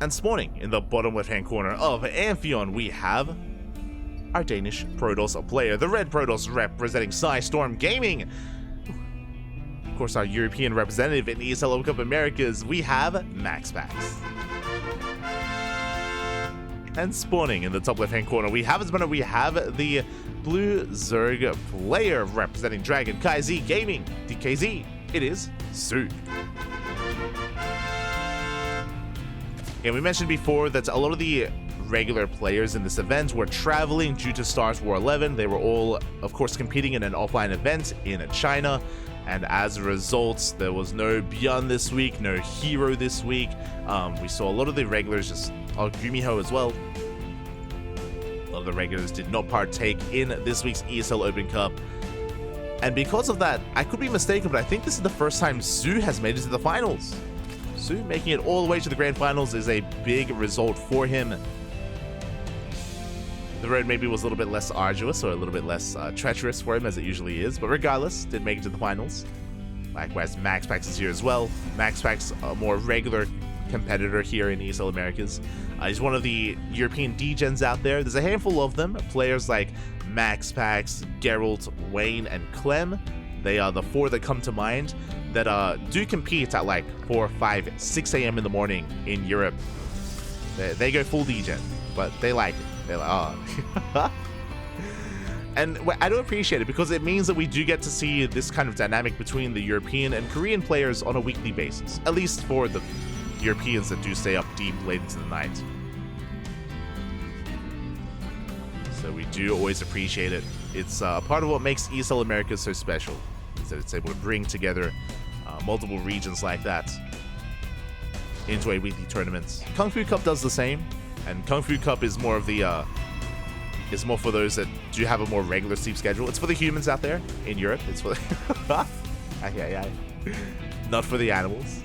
And spawning in the bottom left-hand corner of Amphion, we have our Danish Protoss player, the red Protoss representing Storm Gaming. Of course, our European representative in ESL Open Cup Americas, we have MaxPax. And spawning in the top left-hand corner, we have the blue Zerg player representing CranKy Gaming, DKZ. It is soO. And we mentioned before that a lot of the regular players in this event were traveling due to Stars War 11. They were all, of course, competing in an offline event in China. And as a result, there was no Beyond this week, no Hero this week. We saw a lot of the regulars just... Gumiho as well. A lot of the regulars did not partake in this week's ESL Open Cup. And because of that, I could be mistaken, but I think this is the first time soO has made it to the finals. soO making it all the way to the grand finals is a big result for him. The road maybe was a little bit less arduous or a little bit less treacherous for him as it usually is, but regardless, did make it to the finals. Likewise, MaxPax is here as well. MaxPax, a more regular competitor here in ESL Americas. He's one of the European D-Gens out there. There's a handful of them, players like MaxPax, Geralt, Wayne, and Clem. They are the four that come to mind that do compete at like 4, 5, 6 a.m. in the morning in Europe. They go full D-Gen, but they like it. They're like, oh. And I do appreciate it because it means that we do get to see this kind of dynamic between the European and Korean players on a weekly basis, at least for the Europeans that do stay up deep late into the night. So we do always appreciate it. It's part of what makes ESL Americas so special, is that it's able to bring together multiple regions like that into a weekly tournament. Kung Fu Cup does the same, and Kung Fu Cup is more of the is more for those that do have a more regular sleep schedule. It's for the humans out there in Europe. It's for the not for the animals.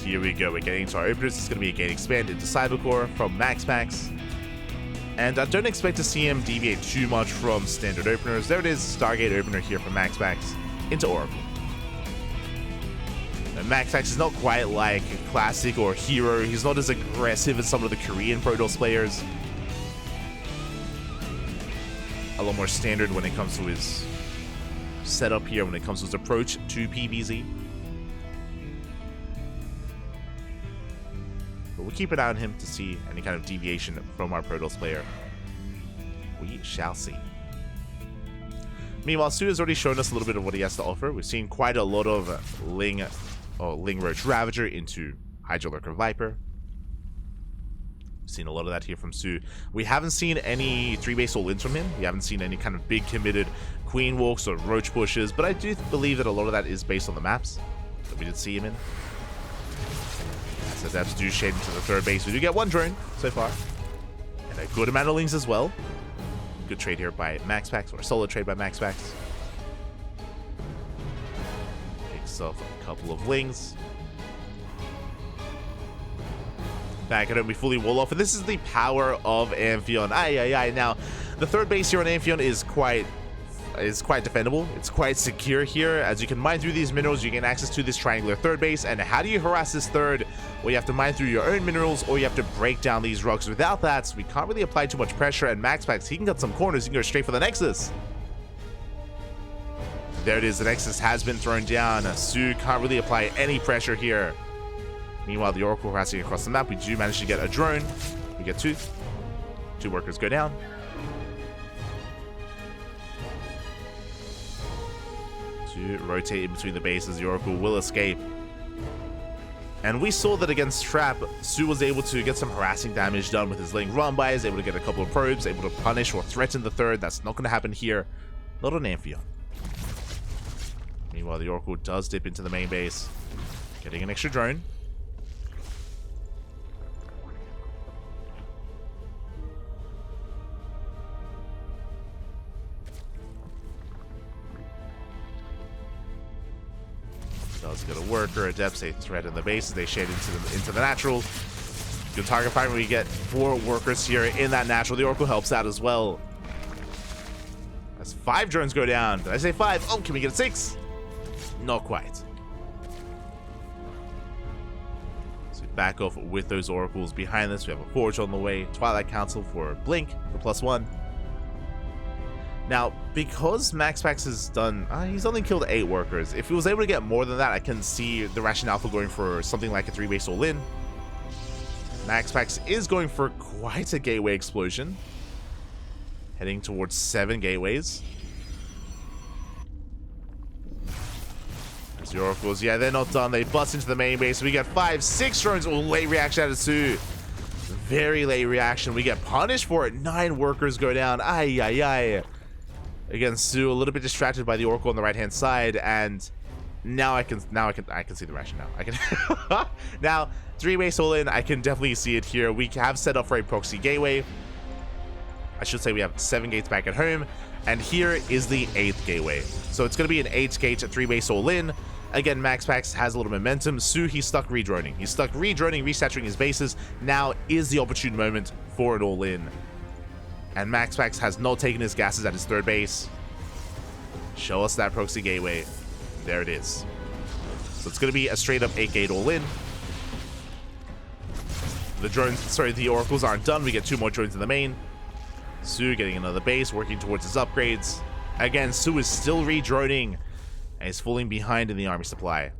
Here we go, we're getting into our openers. It's going to be a Gate Expand into Cybercore from MaxPax. And I don't expect to see him deviate too much from standard openers. There it is, Stargate opener here from MaxPax into Oracle. And MaxPax is not quite like Classic or Hero. He's not as aggressive as some of the Korean Protoss players. A lot more standard when it comes to his setup here, when it comes to his approach to PvZ. But we'll keep an eye on him to see any kind of deviation from our Protoss player. We shall see. Meanwhile, soO has already shown us a little bit of what he has to offer. We've seen quite a lot of Ling Roach Ravager into Hydra Lurker Viper. We've seen a lot of that here from soO. We haven't seen any 3-base all-ins from him. We haven't seen any kind of big committed Queen Walks or Roach pushes, but I do believe that a lot of that is based on the maps that we did see him in. As Adepts do shade into the third base. We do get one drone so far. And a good amount of Lings as well. Good trade here by MaxPax, or solid trade by MaxPax. Picks up a couple of Lings. Back at home, we fully wall off, and this is the power of Amphion. Now, the third base here on Amphion is quite defendable. It's quite secure here. As you can mine through these minerals, you gain access to this triangular third base. And how do you harass this third? Well, you have to mine through your own minerals, or you have to break down these rocks. Without that, we can't really apply too much pressure. And MaxPax, he can cut some corners. He can go straight for the Nexus. There it is. The Nexus has been thrown down. soO can't really apply any pressure here. Meanwhile, the Oracle harassing across the map. We do manage to get a drone. We get two. Two workers go down. To rotate in between the bases, the Oracle will escape. And we saw that against Trap, soO was able to get some harassing damage done with his Ling run-by, is able to get a couple of probes, able to punish or threaten the third. That's not going to happen here. Not on Amphion. Meanwhile, the Oracle does dip into the main base, getting an extra drone. Does get a worker, Adepts, a threat in the base as they shade into the natural. Good target fire. We get 4 workers here in that natural. The Oracle helps out as well. As 5 drones go down. Did I say 5? Oh, can we get a 6? Not quite. So we back off with those oracles behind us. We have a forge on the way. Twilight Council for Blink for +1. Now, because MaxPax has done, he's only killed 8 workers. If he was able to get more than that, I can see the rationale for going for something like a 3-base all-in. MaxPax is going for quite a gateway explosion. Heading towards 7 gateways. As the oracles, yeah, they're not done. They bust into the main base. We get 5, 6 drones. Oh, late reaction out of soO. Very late reaction. We get punished for it. 9 workers go down. Ay, ay, ay. Again, soO a little bit distracted by the oracle on the right-hand side, and now I can see the rationale. I can now 3-base all in. I can definitely see it here. We have set up for a proxy gateway. I should say we have 7 gates back at home, and here is the 8th gateway. So it's going to be an 8-gate 3-base all in. Again, MaxPax has a little momentum. soO, he's stuck redroning. He's stuck redroning, resaturing his bases. Now is the opportune moment for an all in. And MaxPax has not taken his gases at his 3rd base. Show us that proxy gateway. There it is. So it's going to be a straight up 8-gate all-in. The oracles aren't done. We get 2 more drones in the main. soO getting another base, working towards his upgrades. Again, soO is still redroning, and he's falling behind in the army supply.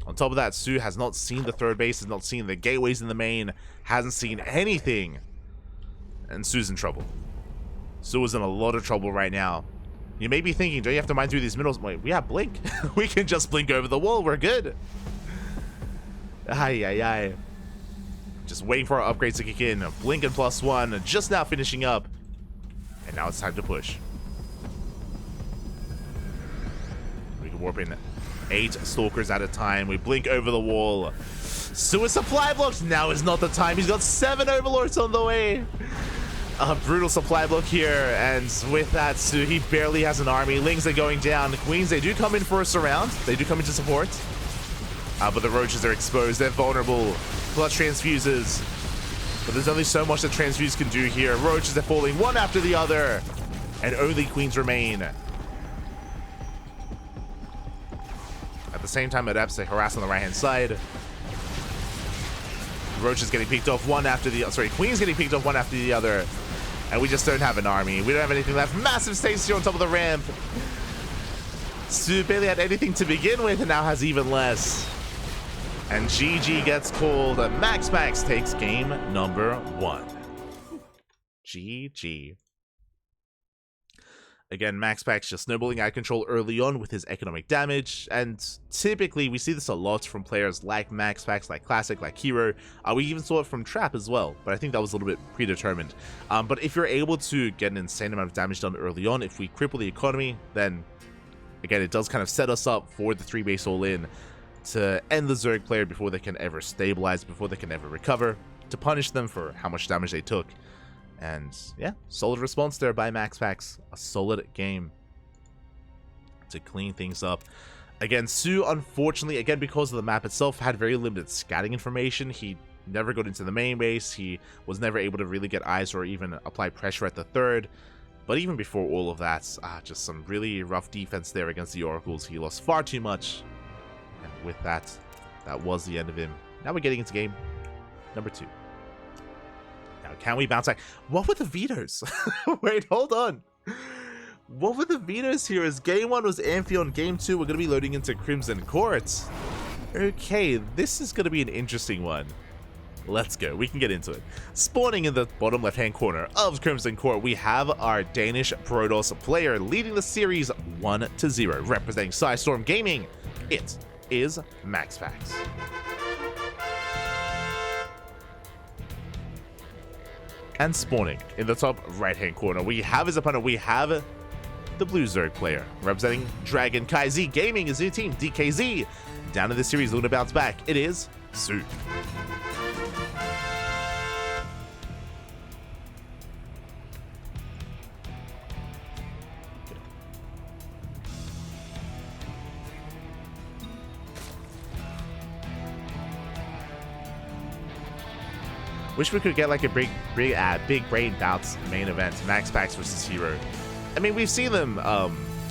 On top of that, soO has not seen the 3rd base, has not seen the gateways in the main, hasn't seen anything. And soO's in trouble. soO is in a lot of trouble right now. You may be thinking, do you have to mine through these minerals? Wait, we have Blink. We can just blink over the wall. We're good. Ay, ay, ay. Just waiting for our upgrades to kick in. Blink and +1, just now finishing up. And now it's time to push. We can warp in 8 stalkers at a time. We blink over the wall. soO is supply blocked. Now is not the time. He's got 7 overlords on the way. A brutal supply block here, and with that, soO, he barely has an army. Lings are going down. The Queens, they do come in for a surround. They do come in to support. But the Roaches are exposed. They're vulnerable. Plus transfuses. But there's only so much that transfuse can do here. Roaches are falling one after the other, and only Queens remain. At the same time, Adepts, they harass on the right-hand side. Roaches getting picked off one after the... Sorry, Queen's getting picked off one after the other. And we just don't have an army. We don't have anything left. Massive stasis here on top of the ramp. soO barely had anything to begin with and now has even less. And GG gets called. MaxPax takes game number 1. GG. Again, MaxPax just snowballing out of control early on with his economic damage, and typically we see this a lot from players like MaxPax, like Classic, like Hero. We even saw it from Trap as well, but I think that was a little bit predetermined. But if you're able to get an insane amount of damage done early on, if we cripple the economy, then again, it does kind of set us up for the 3-base all-in to end the Zerg player before they can ever stabilize, before they can ever recover, to punish them for how much damage they took. And yeah, solid response there by MaxPax. A solid game to clean things up. Again, soO, unfortunately, again, because of the map itself, had very limited scouting information. He never got into the main base. He was never able to really get eyes or even apply pressure at the 3rd. But even before all of that, just some really rough defense there against the Oracles. He lost far too much. And with that, that was the end of him. Now we're getting into game number 2. Now, can we bounce back? What were the vetoes? Wait, hold on. What were the vetoes here? As game 1 was Amphion, game 2 we're going to be loading into Crimson Court. Okay, this is going to be an interesting one. Let's go. We can get into it. Spawning in the bottom left-hand corner of Crimson Court, we have our Danish Protoss player leading the series 1-0. Representing Psystorm Gaming, it is MaxPax. And spawning in the top right-hand corner, we have his opponent. We have the Blue Zerg player representing CranKy Gaming, his new team, DKZ. Down in this series, looking to bounce back, it is soO. Wish we could get like a big brain bounce main event, MaxPax versus Hero. I mean, we've seen them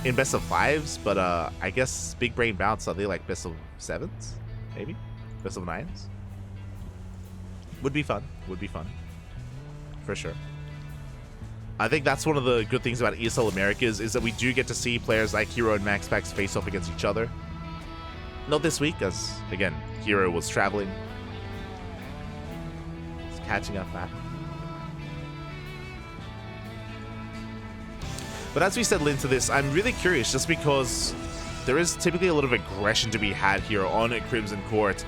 in best of 5s, but I guess Big Brain Bounce, are they like best of 7s? Maybe? Best of 9s? Would be fun. Would be fun. For sure. I think that's one of the good things about ESL Americas is that we do get to see players like Hero and MaxPax face off against each other. Not this week, as, again, Hero was traveling. He's catching up, man. But as we settle into this, I'm really curious just because there is typically a lot of aggression to be had here on Crimson Court,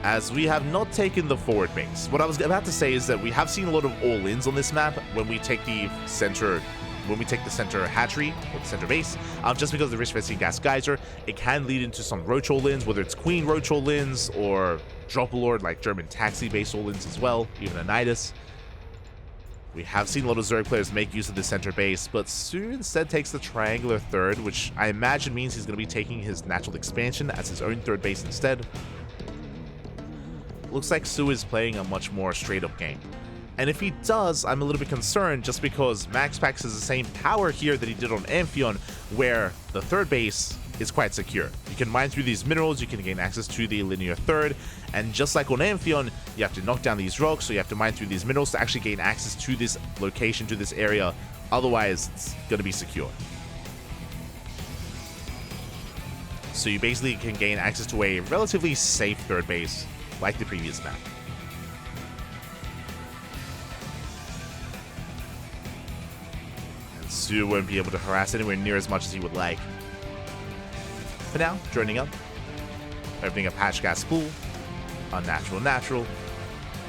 as we have not taken the forward base. What I was about to say is that we have seen a lot of all-ins on this map when we take the center hatchery or the center base, just because of the risk-resisting gas geyser. It can lead into some roach all-ins, whether it's queen roach all-ins or Droppalord like German taxi base all-ins as well, even a Nidus. We have seen a lot of Zerg players make use of the center base, but soO instead takes the triangular third, which I imagine means he's going to be taking his natural expansion as his own third base instead. Looks like soO is playing a much more straight-up game. And if he does, I'm a little bit concerned just because MaxPax has the same power here that he did on Amphion, where the third base is quite secure. You can mine through these minerals, you can gain access to the linear third, and just like on Amphion, you have to knock down these rocks, so you have to mine through these minerals to actually gain access to this location, to this area. Otherwise, it's going to be secure. So you basically can gain access to a relatively safe third base, like the previous map. And soO won't be able to harass anywhere near as much as he would like. For now, droning up. Opening up hatch gas pool. Unnatural, natural.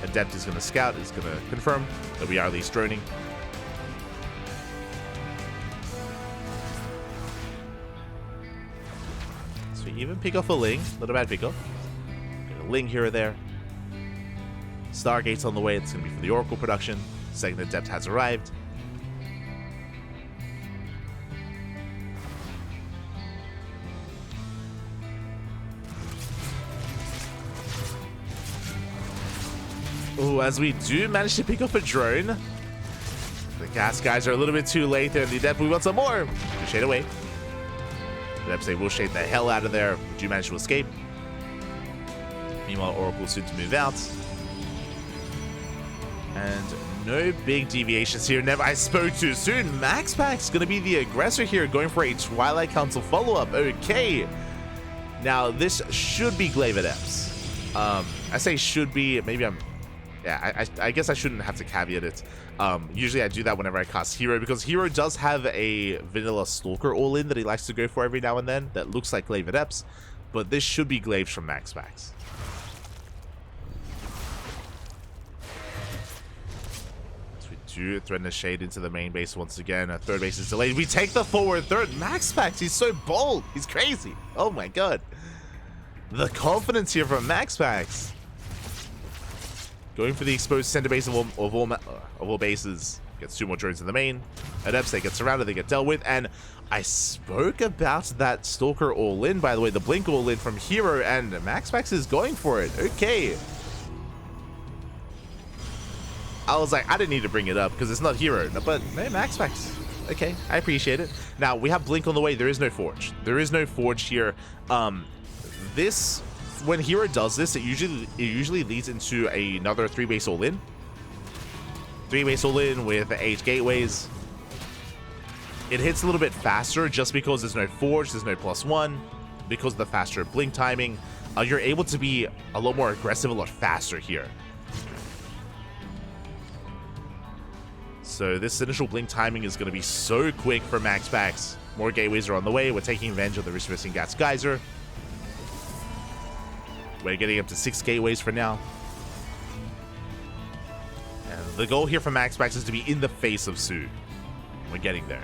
Adept is going to scout, is going to confirm that we are at least droning. So we even pick off a Ling. Not a bad pick off. Get a Ling here or there. Stargate's on the way. It's going to be for the Oracle production. Second Adept has arrived. Oh, as we do manage to pick up a drone. The gas guys are a little bit too late there. The Adept, we want some more. We shade away. The Adept say we'll shade the hell out of there. We do manage to escape. Meanwhile, Oracle soon to move out. And no big deviations here. Never I spoke too soon. MaxPax going to be the aggressor here, going for a Twilight Council follow-up. Okay. Now, this should be Glaive Adepts. I say should be. Maybe I'm... Yeah, I guess I shouldn't have to caveat it. Usually I do that whenever I cast Hero, because Hero does have a vanilla Stalker all-in that he likes to go for every now and then that looks like Glaive Adepts, but this should be Glaives from MaxPax. So we do threaten a shade into the main base once again. Our third base is delayed. We take the forward third. MaxPax, he's so bold. He's crazy. Oh my god. The confidence here from MaxPax. Going for the exposed center base of all bases. Gets 2 more drones in the main. Adepts, they get surrounded, they get dealt with. And I spoke about that Stalker all-in, by the way, the Blink all-in from Hero, and MaxPax is going for it. Okay. I was like, I didn't need to bring it up because it's not Hero, but hey, MaxPax. Okay, I appreciate it. Now, we have Blink on the way. There is no Forge. There is no Forge here. When Hero does this, it usually leads into another 3-base all-in. 3-base all-in with 8 gateways. It hits a little bit faster just because there's no Forge, there's no +1. Because of the faster Blink timing, you're able to be a lot more aggressive, a lot faster here. So this initial Blink timing is going to be so quick for MaxPax. More gateways are on the way. We're taking advantage of the risk-resisting gas geyser. We're getting up to 6 gateways for now. And the goal here for MaxPax is to be in the face of soO. We're getting there.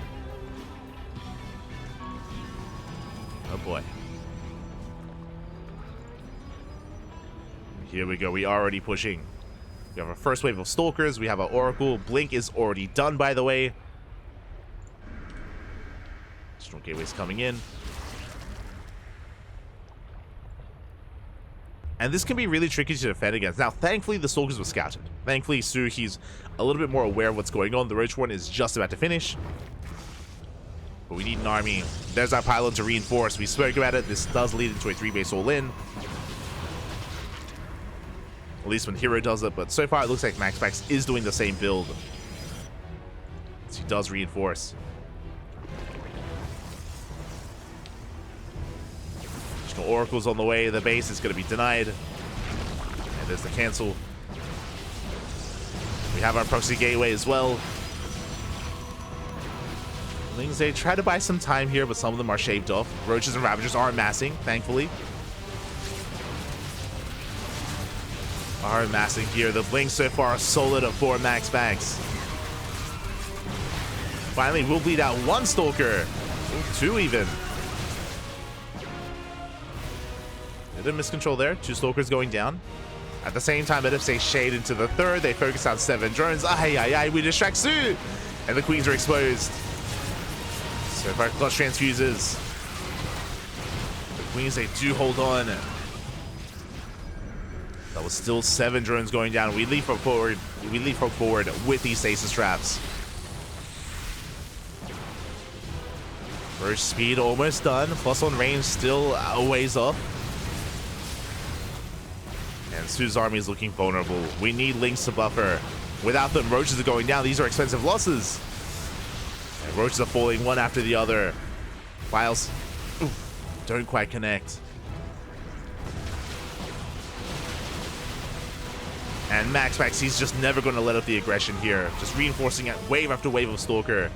Oh boy. Here we go. We are already pushing. We have our first wave of Stalkers. We have our Oracle. Blink is already done, by the way. Strong gateways coming in. And this can be really tricky to defend against. Now, thankfully, the Stalkers were scouted. Thankfully, soO, he's a little bit more aware of what's going on. The Roach one is just about to finish. But we need an army. There's our pylon to reinforce. We spoke about it. This does lead into a 3-base all-in. At least when Hero does it. But so far, it looks like MaxPax is doing the same build. So he does reinforce. Additional Oracles on the way. The base is going to be denied. And there's the cancel. We have our proxy gateway as well. Lings, they try to buy some time here, but some of them are shaved off. Roaches and Ravagers are massing, thankfully. Are massing here. The Lings so far are solid at 4 MaxPax. Finally, we'll bleed out 1 Stalker. Ooh, 2 even. Bit of miscontrol there. 2 Stalkers going down. At the same time, if they shade into the 3rd, they focus on 7 drones. We distract soO! And the Queens are exposed. So if our clutch transfuses, the Queens, they do hold on. That was still 7 drones going down. We leap forward. We leap forward with these stasis traps. Burst speed almost done. Plus on range still a ways off. And soO's army is looking vulnerable. We need Lings to buffer. Without them, Roaches are going down. These are expensive losses. And Roaches are falling one after the other. Files don't quite connect. And MaxPax, he's just never going to let up the aggression here. Just reinforcing it wave after wave of Stalker.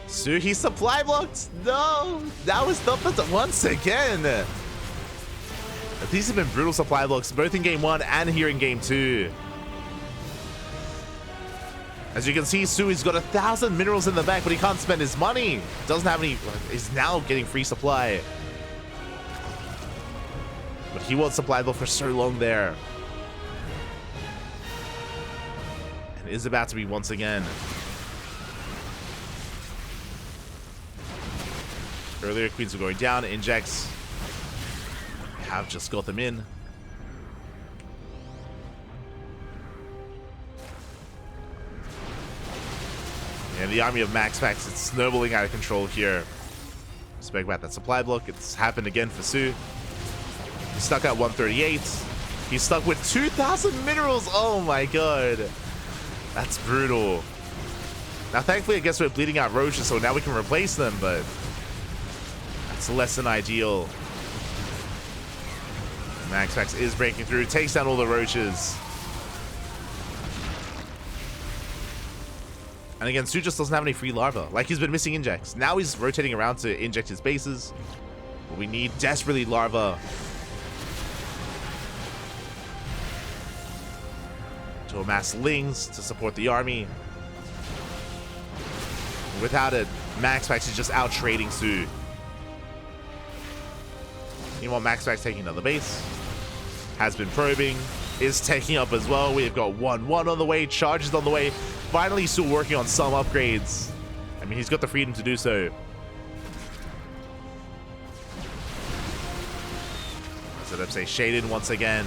soO, he's supply blocked. No, that was the once again. These have been brutal supply blocks, both in game 1 and here in game 2. As you can see, soO, he's got 1,000 minerals in the bank, but he can't spend his money. Doesn't have any. He's now getting free supply. But he was supply block for so long there. And is about to be once again. Earlier, Queens were going down. Injects have just got them in. And the army of MaxPax, it's snowballing out of control here. Spoke about that supply block. It's happened again for soO. He's stuck at 138. He's stuck with 2,000 minerals. Oh my god. That's brutal. Now, thankfully, I guess we're bleeding out Roaches, so now we can replace them, but that's less than ideal. MaxPax is breaking through, takes down all the Roaches. And again, soO just doesn't have any free larva. Like, he's been missing injects. Now he's rotating around to inject his bases. But we need desperately larva to amass Lings to support the army. Without it, MaxPax is just out trading soO. Meanwhile, MaxPax taking another base. Has been probing. Is taking up as well. We've got 1-1 on the way. Charges on the way. Finally, still working on some upgrades. I mean, he's got the freedom to do so. So say shaded once again.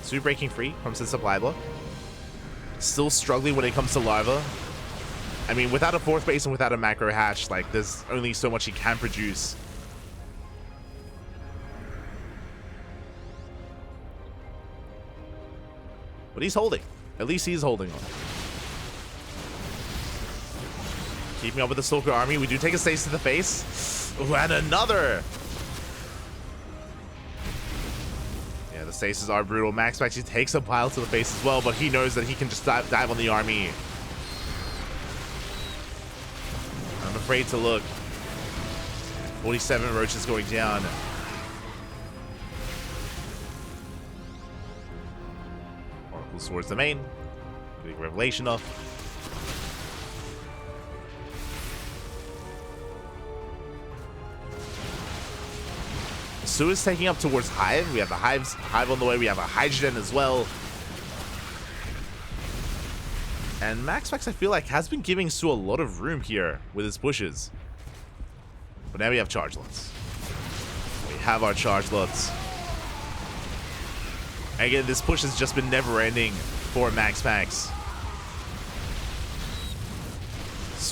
soO breaking free from his supply block. Still struggling when it comes to larva. I mean, without a 4th base and without a macro hatch, like, there's only so much he can produce. But he's holding. At least he's holding on. Keeping up with the Stalker army. We do take a stasis to the face. Ooh, and another. Yeah, the stasis are brutal. MaxPax, he takes a pile to the face as well, but he knows that he can just dive on the army. I'm afraid to look. 47 Roaches going down. Oracles towards the main. Big Revelation off. soO is taking up towards Hive. We have the Hive on the way. We have a Hydrogen as well. And MaxPax, I feel like, has been giving soO a lot of room here with his pushes. But now we have charge lots. We have our charge lots. Again, this push has just been never ending for MaxPax.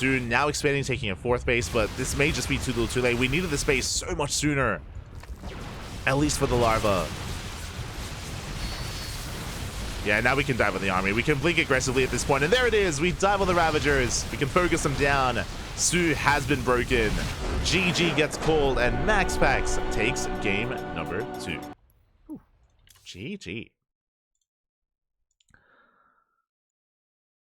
soO now expanding, taking a 4th base, but this may just be too little too late. We needed this base so much sooner. At least for the larva. Yeah, now we can dive on the army. We can blink aggressively at this point, and there it is. We dive on the Ravagers. We can focus them down. soO has been broken. GG gets called, and MaxPax takes game number 2. Ooh. GG.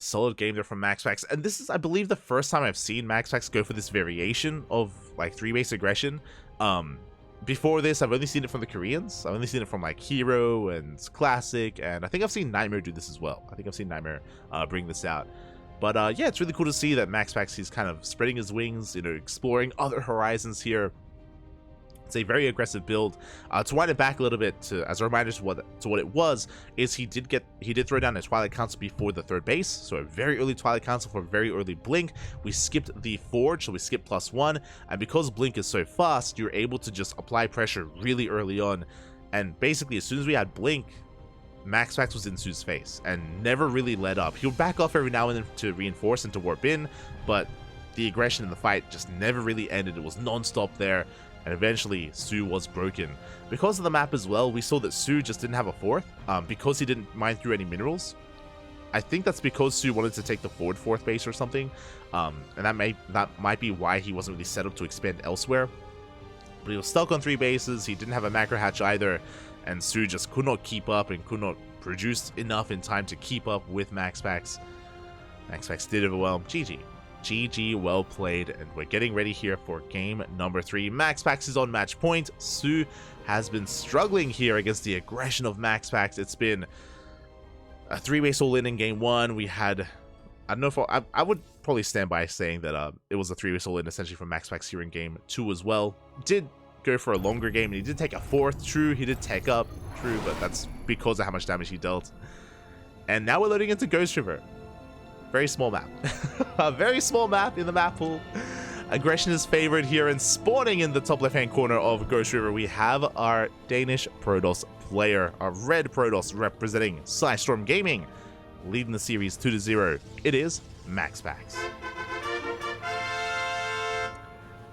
Solid game there from MaxPax, and this is, I believe, the first time I've seen MaxPax go for this variation of like 3-base aggression. Before this, I've only seen it from the Koreans. I've only seen it from like Hero and Classic, and I think I've seen Nightmare do this as well. I think I've seen Nightmare bring this out. But yeah, it's really cool to see that MaxPax, he's kind of spreading his wings, you know, exploring other horizons here. It's a very aggressive build. To wind it back a little bit, as a reminder to what it was, is he did throw down a Twilight Council before the 3rd base, so a very early Twilight Council for a very early Blink. We skipped the Forge, so we skipped +1, and because Blink is so fast, you're able to just apply pressure really early on, and basically as soon as we had Blink, MaxPax was in soO's face and never really let up. He'll back off every now and then to reinforce and to warp in, but the aggression in the fight just never really ended. It was non-stop there. And eventually, soO was broken. Because of the map as well, we saw that soO just didn't have a 4th, because he didn't mine through any minerals. I think that's because soO wanted to take the forward 4th base or something, and that might be why he wasn't really set up to expand elsewhere. But he was stuck on 3 bases, he didn't have a macro hatch either, and soO just could not keep up and could not produce enough in time to keep up with MaxPax. MaxPax did overwhelm. GG. GG, well played, and we're getting ready here for game number 3. MaxPax is on match point. soO has been struggling here against the aggression of MaxPax. It's been a 3-base all-in in game 1. We had, I don't know if I would probably stand by saying that it was a 3-base all-in essentially from MaxPax here in game 2 as well. Did go for a longer game, and he did take a 4th, true. He did tech up, true, but that's because of how much damage he dealt. And now we're loading into Ghost River. Very small map. A very small map in the map pool. Aggression is favored here, and spawning in the top left-hand corner of Ghost River, we have our Danish Protoss player, our red Protoss representing Storm Gaming, leading the series 2-0. It is MaxPax.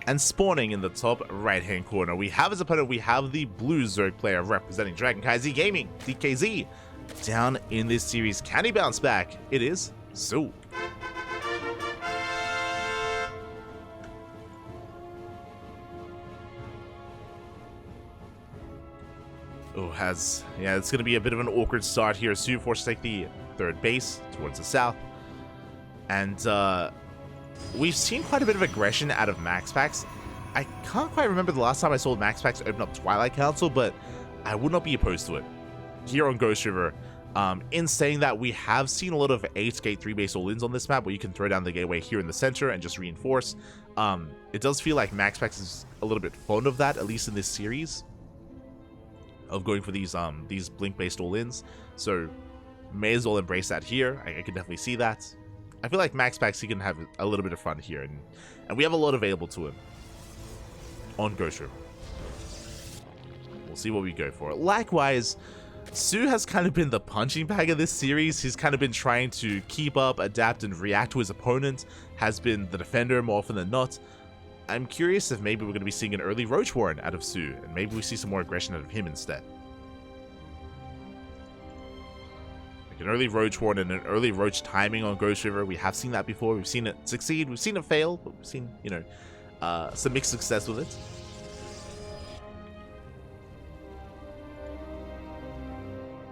And spawning in the top right-hand corner, we have as opponent, we have the blue Zerg player representing CranKy Gaming, DKZ. Down in this series, can he bounce back? It is soO. Oh, yeah, it's going to be a bit of an awkward start here. soO forced to take the 3rd base towards the south. And we've seen quite a bit of aggression out of MaxPax. I can't quite remember the last time I saw MaxPax open up Twilight Council, but I would not be opposed to it here on Ghost River. In saying that, we have seen a lot of 8-gate 3-base all-ins on this map where you can throw down the gateway here in the center and just reinforce. It does feel like MaxPax is a little bit fond of that, at least in this series, of going for these blink-based all-ins. So may as well embrace that here. I can definitely see that. I feel like MaxPax, he can have a little bit of fun here, and we have a lot available to him on Ghost River. We'll see what we go for. Likewise, soO has kind of been the punching bag of this series. He's kind of been trying to keep up, adapt, and react to his opponent. Has been the defender more often than not. I'm curious if maybe we're going to be seeing an early Roach Warren out of soO, and maybe we see some more aggression out of him instead. Like an early Roach Warren and an early Roach timing on Ghost River. We have seen that before. We've seen it succeed. We've seen it fail, but we've seen, you know, some mixed success with it.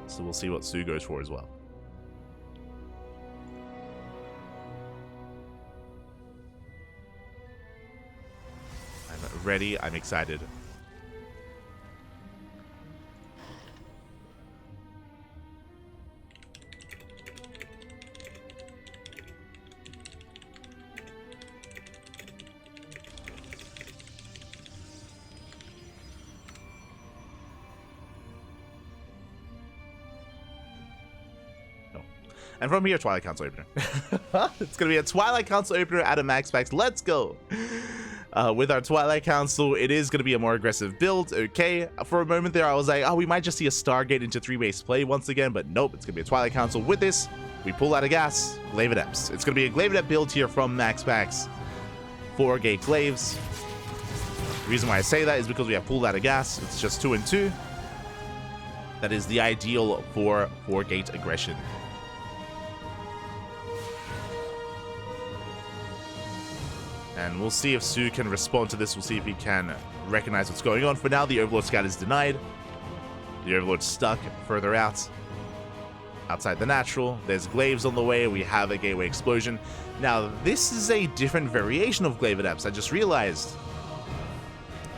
So we'll see what soO goes for as well. I'm ready. I'm excited. And from here, Twilight Council opener. It's going to be a Twilight Council opener out of MaxPax. Let's go. With our Twilight Council, it is going to be a more aggressive build. Okay. For a moment there, I was like, oh, we might just see a Stargate into 3-base play once again. But nope, it's going to be a Twilight Council with this. We pull out of gas, Glaive Adepts. It's going to be a Glaive Adept build here from MaxPax. 4 Gate Glaives. The reason why I say that is because we have pulled out of gas. It's just 2 and 2. That is the ideal for 4 Gate aggression. And we'll see if soO can respond to this. We'll see if he can recognize what's going on. For now, the Overlord Scout is denied. The Overlord's stuck further out. Outside the natural. There's Glaives on the way. We have a Gateway Explosion. Now, this is a different variation of Glaive Adepts. I just realized.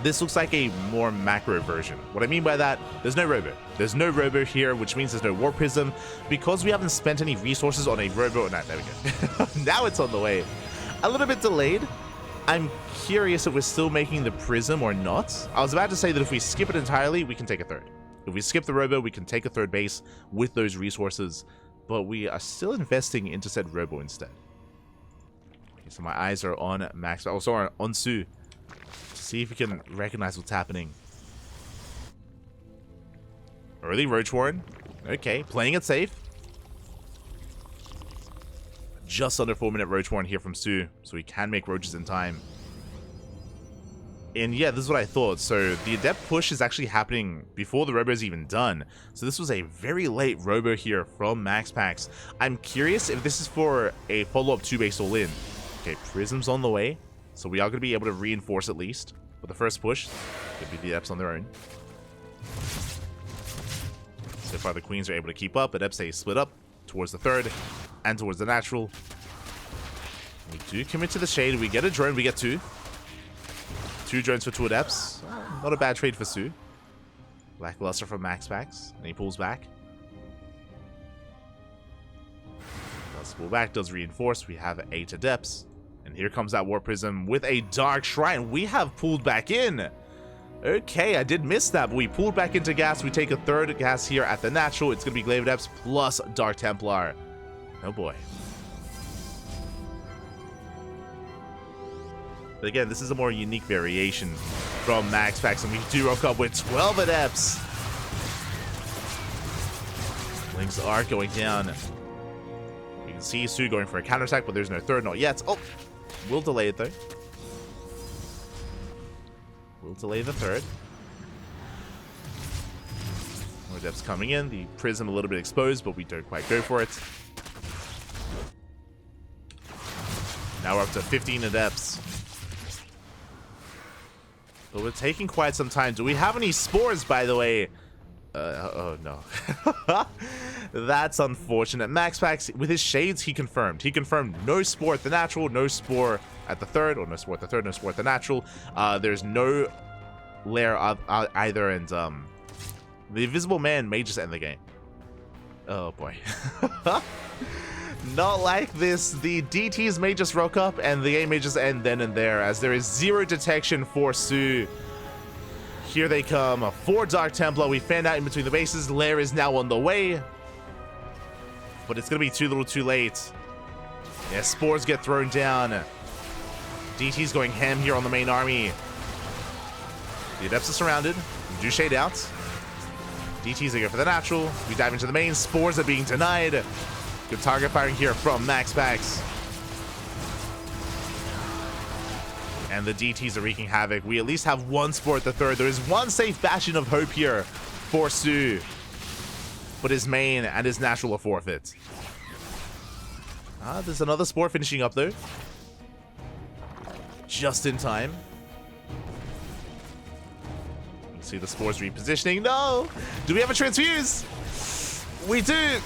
This looks like a more macro version. What I mean by that, there's no Robo. There's no Robo here, which means there's no Warp Prism. Because we haven't spent any resources on a Robo. No, there we go. Now it's on the way. A little bit delayed. I'm curious if we're still making the Prism or not. I was about to say that if we skip it entirely, we can take a third. If we skip the Robo, we can take a third base with those resources. But we are still investing into said Robo instead. Okay, so my eyes are on Max. Also on soO. See if we can recognize what's happening. Early Roach Warren. Okay, playing it safe. Just under 4-minute Roach Warren here from soO, so he can make roaches in time. And yeah, this is what I thought. So the Adept push is actually happening before the Robo is even done. So this was a very late Robo here from MaxPax. I'm curious if this is for a follow-up 2-base all-in. Okay, Prism's on the way. So we are going to be able to reinforce at least. But the first push could be the Adepts on their own. So far the Queens are able to keep up. Adepts stay split up towards the third and towards the natural. We do commit to the shade. We get a drone. We get 2. 2 drones for 2 Adepts. Not a bad trade for soO. Lackluster from MaxPax. And he pulls back. Does pull back. Does reinforce. We have 8 Adepts. And here comes that Warp Prism with a Dark Shrine. We have pulled back in. Okay, I did miss that, but we pulled back into gas. We take a third gas here at the natural. It's going to be Glaive Adepts plus Dark Templar. Oh boy. But again, this is a more unique variation from MaxPax, and we do rock up with 12 Adepts. Links are going down. You can see soO going for a counterattack, but there's no third, not yet. Oh! We'll delay it though. We'll delay the third. More Adepts coming in. The Prism a little bit exposed, but we don't quite go for it. Now we're up to 15 Adepts. But we're taking quite some time. Do we have any spores, by the way? Oh no. That's unfortunate. MaxPax, with his shades, he confirmed. He confirmed no spore at the natural, no spore at the third, or no spore at the third, no spore at the natural. There's no lair either, and the Invisible Man may just end the game. Oh boy. Not like this. The DTs may just rock up, and the game may just end then and there, as there is 0 detection for soO. Here they come. 4 Dark Templar. We fanned out in between the bases. Lair is now on the way. But it's going to be too little too late. Yeah, spores get thrown down. DT's going ham here on the main army. The Adepts are surrounded. We do shade out. DT's are go for the natural. We dive into the main. Spores are being denied. Good target firing here from MaxPax. And the DTs are wreaking havoc. We at least have 1 spore at the third. There is 1 safe bastion of hope here for soO. But his main and his natural are forfeit. There's another spore finishing up though. Just in time. You can see the spores repositioning. No! Do we have a transfuse? We do!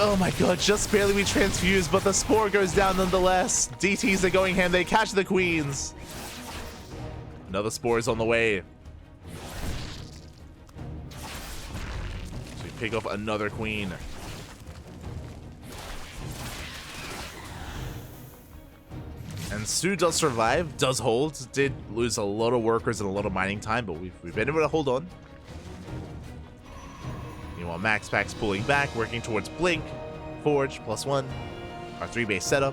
Oh my god, just barely we transfuse, but the spore goes down nonetheless. DTs are going ham. They catch the Queens. Another spore is on the way. So we pick up another Queen. And soO does survive, does hold. Did lose a lot of workers and a lot of mining time, but we've been able to hold on. Meanwhile, MaxPax pulling back, working towards Blink, Forge, +1, our 3-base setup.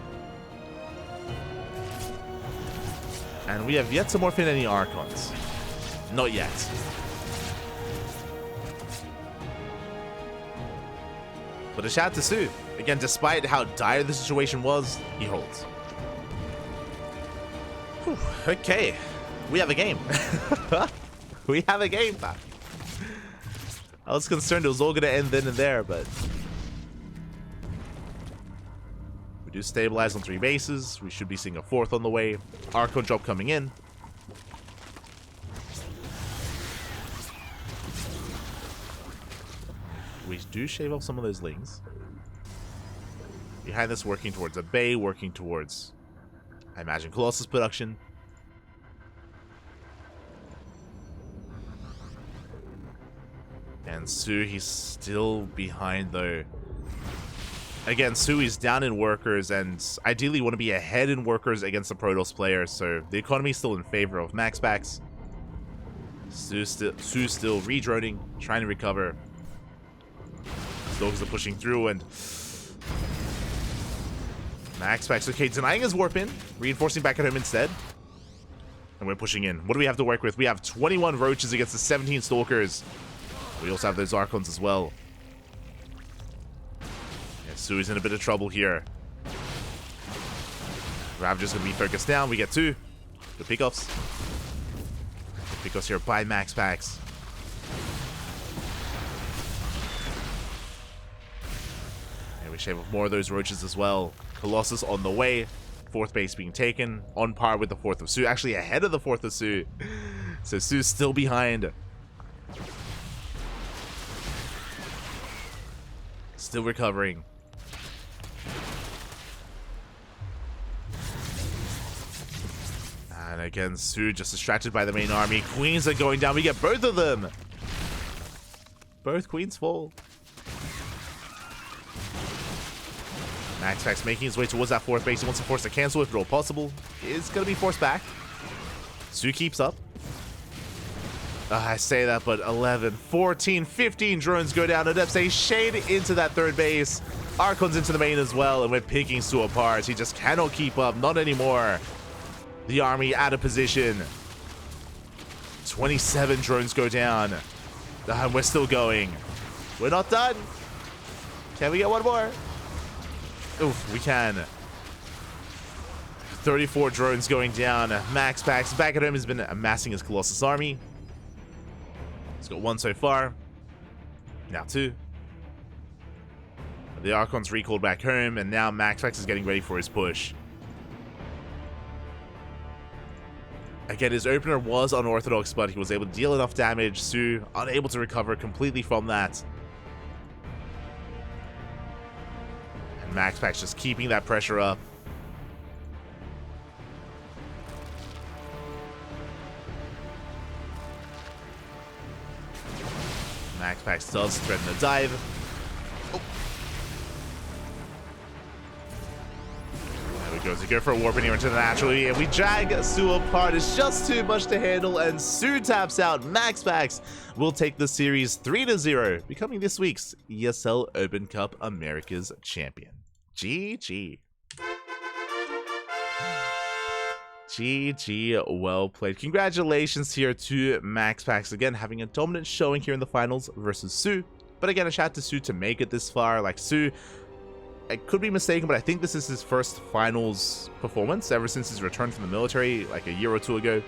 And we have yet to morph in any Archons. Not yet. But a shout to soO. Again, despite how dire the situation was, he holds. Whew, okay, we have a game. We have a game. I was concerned it was all going to end then and there, but we do stabilize on 3 bases. We should be seeing a 4th on the way. Archon drop coming in. We do shave off some of those lings. Behind this, working towards a bay, working towards, I imagine, Colossus production. And soO, he's still behind though. Again, soO is down in workers and ideally want to be ahead in workers against the Protoss player, so the economy is still in favor of MaxPax. soO still redroning, trying to recover. Dogs are pushing through and MaxPax, okay, denying his warp in, reinforcing back at home instead. And we're pushing in. What do we have to work with? We have 21 roaches against the 17 stalkers. We also have those Archons as well. Yeah, soO is in a bit of trouble here. Ravager's gonna be focused down. We get 2. Good pickoffs. Good pickoffs here by MaxPax. And we shave off more of those roaches as well. Colossus on the way. 4th base being taken. On par with the 4th of soO. Actually ahead of the 4th of soO. So soO's still behind. Still recovering. And again, soO just distracted by the main army. Queens are going down. We get both of them. Both queens fall. MaxPax making his way towards that 4th base. He wants to force a cancel if at all possible. It's going to be forced back. soO keeps up. I say that, but 11, 14, 15 drones go down. Adepts a shade into that 3rd base. Archon's into the main as well, and we're picking soO apart. He just cannot keep up. Not anymore. The army out of position. 27 drones go down. And we're still going. We're not done. Can we get one more? Oof, we can. 34 drones going down. MaxPax back at home has been amassing his Colossus army. He's got 1 so far. Now 2. The Archon's recalled back home, and now MaxPax is getting ready for his push. Again, his opener was unorthodox, but he was able to deal enough damage. soO unable to recover completely from that. And MaxPax just keeping that pressure up. MaxPax does threaten a dive. Oh. There we go. To go for a warp in here into the natural, and we drag soO apart. It's just too much to handle, and soO taps out. MaxPax will take the series 3-0, becoming this week's ESL Open Cup Americas champion. GG. GG, well played. Congratulations here to MaxPax, again having a dominant showing here in the finals versus soO. But again, a shout out to soO to make it this far. Like soO, I could be mistaken, but I think this is his first finals performance ever since his return from the military like a year or 2 ago.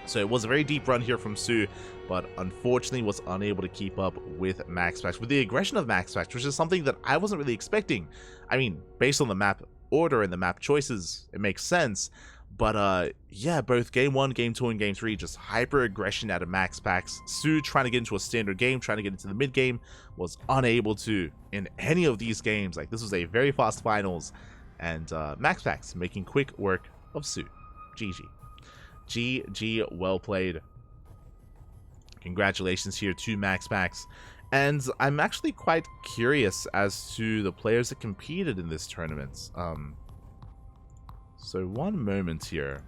So it was a very deep run here from soO, but unfortunately was unable to keep up with MaxPax, with the aggression of MaxPax, which is something that I wasn't really expecting. I mean, based on the map order and the map choices, it makes sense. But yeah, both game 1, game 2, and game 3, just hyper aggression out of MaxPax. soO trying to get into a standard game, trying to get into the mid game, was unable to in any of these games. Like, this was a very fast finals, and MaxPax making quick work of soO. GG. GG, well played. Congratulations here to MaxPax. And I'm actually quite curious as to the players that competed in this tournament. So one moment here.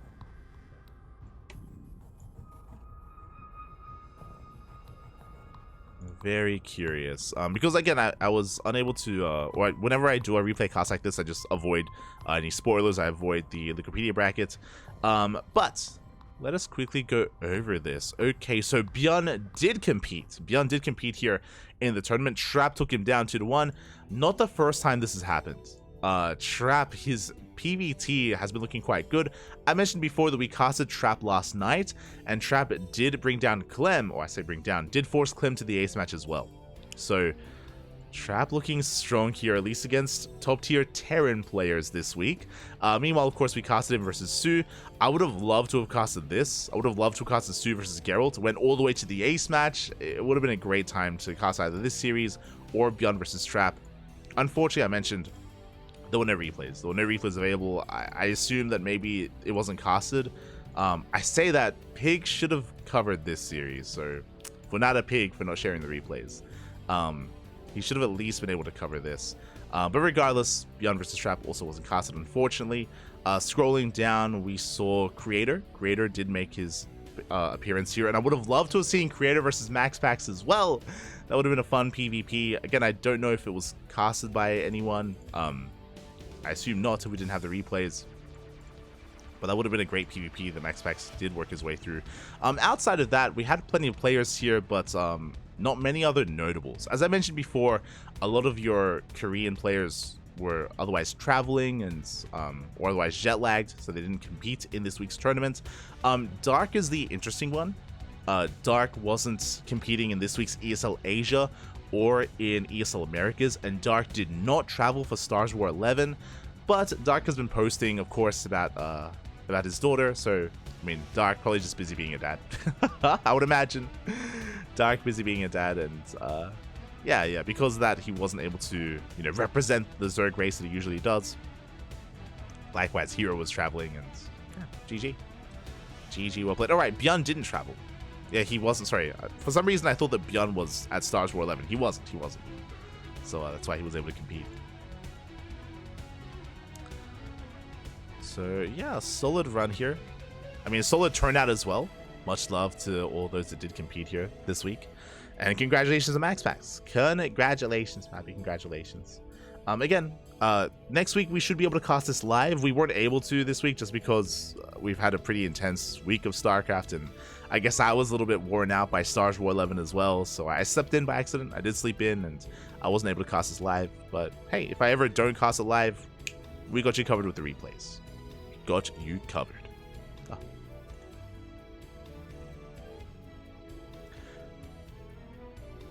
Very curious. Because again, I was unable to, or whenever I do a replay cast like this, I just avoid any spoilers. I avoid the Wikipedia bracket. But let us quickly go over this. Okay, so Bjorn did compete. Bjorn did compete here in the tournament. Trap took him down 2-1. Not the first time this has happened. Trap, his PvT has been looking quite good. I mentioned before that we casted Trap last night, and Trap did bring down Clem, or I say bring down, did force Clem to the ace match as well. So Trap looking strong here, at least against top tier Terran players this week. Meanwhile, of course, we casted him versus soO. I would have loved to have casted this. I would have loved to have casted soO versus Geralt. Went all the way to the ace match. It would have been a great time to cast either this series or Bjorn versus Trap. Unfortunately, I mentioned there were no replays. There were no replays available. I assume that maybe it wasn't casted. I say that Pig should have covered this series, so we're not a pig for not sharing the replays. He should have at least been able to cover this. But regardless, Bjorn vs. Trap also wasn't casted, unfortunately. Scrolling down, we saw Creator. Creator did make his appearance here, and I would have loved to have seen Creator versus MaxPax as well. That would have been a fun PvP. Again, I don't know if it was casted by anyone. I assume not if we didn't have the replays. But that would have been a great PvP that MaxPax did work his way through. Outside of that, we had plenty of players here, but not many other notables. As I mentioned before, a lot of your Korean players were otherwise traveling and or otherwise jet lagged, so they didn't compete in this week's tournament. Dark is the interesting one. Dark wasn't competing in this week's ESL Asia or in ESL Americas, and Dark did not travel for Stars War 11. But Dark has been posting, of course, about his daughter. So I mean, Dark probably just busy being a dad. I would imagine. Dark busy being a dad, and yeah, because of that, he wasn't able to, represent the Zerg race that he usually does. Likewise, Hero was traveling, and GG, well played. All right, Bjorn didn't travel. Yeah, he wasn't. Sorry, for some reason I thought that Bjorn was at Stars War 11. He wasn't. So that's why he was able to compete. So yeah, solid run here. I mean, solid turnout as well. Much love to all those that did compete here this week. And congratulations to MaxPax. Congratulations, Pappy. Congratulations. Again, next week we should be able to cast this live. We weren't able to this week just because we've had a pretty intense week of StarCraft, and I guess I was a little bit worn out by Stars War 11 as well, so I slept in by accident. I did sleep in, and I wasn't able to cast this live. But hey, if I ever don't cast it live, we got you covered with the replays. Got you covered. Oh.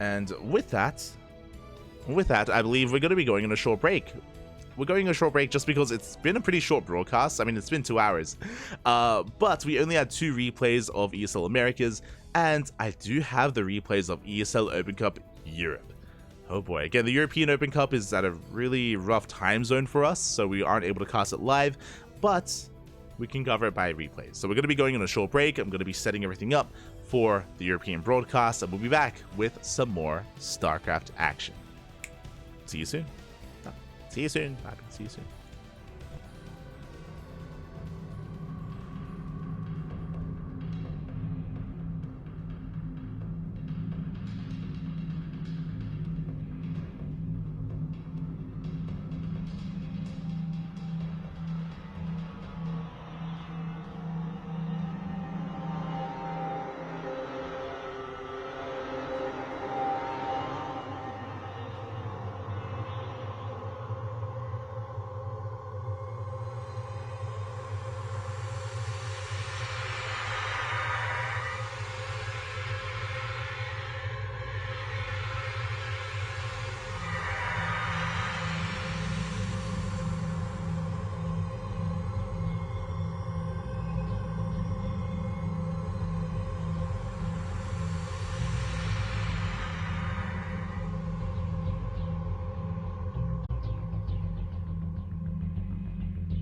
And with that, I believe we're going to be going on a short break. We're going on a short break just because it's been a pretty short broadcast. I mean, it's been 2 hours. But we only had 2 replays of ESL Americas, and I do have the replays of ESL Open Cup Europe. Oh boy. Again, the European Open Cup is at a really rough time zone for us, so we aren't able to cast it live, but we can cover it by replays. So we're going to be going on a short break. I'm going to be setting everything up for the European broadcast, and we'll be back with some more StarCraft action. See you soon. See you soon. See you soon.